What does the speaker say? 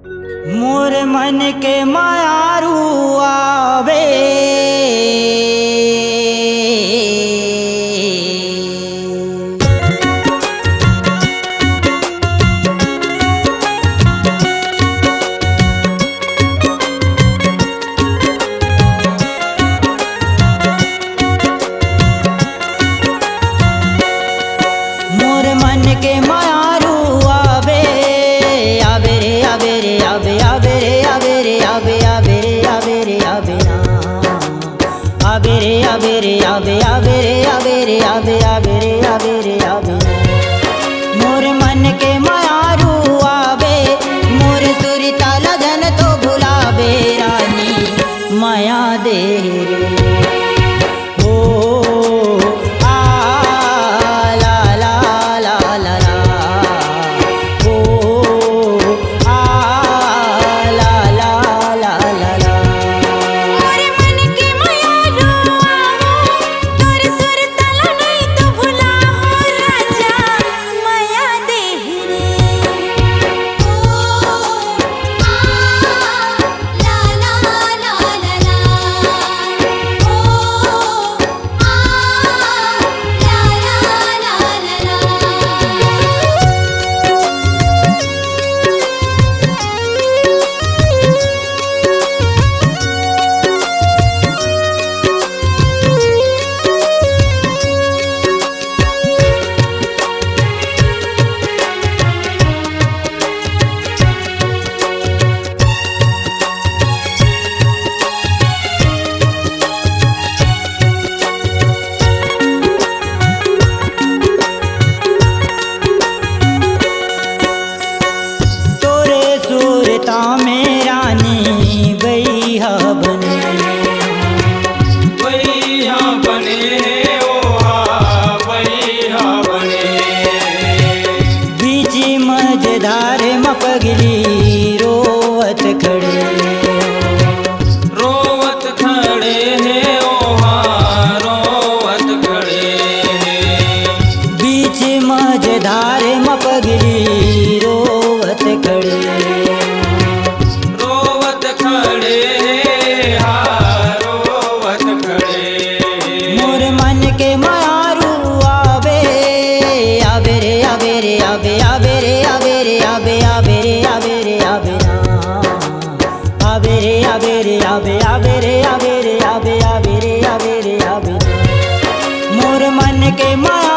मोर मन के मायारू आवे, मोर मन के मायारू आवे, आवे रे आवे रे आवे आवे रे आवे रे आवे आवे रे आवे रे आवे ना, आवे रे आवे रे आवे आवे रे आवे रे आवे आवे रे आवे रे आवे ना। मोर मन के मायारू आवे, मोर सुरी ताला जन तो भुलावे, रानी माया दे रे ओ आ ला ला ला ला ला ओ आ ला ला ला ला ला। मोरे मन के मायारू आवो, तोर सुर ताला नहीं तो भुला हो, राजा माया दे रे ओ आ ला ला ला ला ला ओ आ ला ला ला ला ला। तोरे सुरता में रानी बैहा बने, बैहा बने ओहा बैहा बने, बीच मझधार मपगली रोवत खड़े, रोवत खड़े हैं ओहा रोवत खड़े हैं, बीच मझधार मपगली रोवत खड़े, रोवत खड़े हैं हा रोवत खड़े हैं। मोर मन के मायारू आवे, आवे रे आवे रे आवे आवे रे आवे रे आवे आवे रे आवे रे आवे ना, आवे रे आवे रे आवे आवे रे आवे रे आवे आवे रे आवे रे आवे ना। मोर मन के माया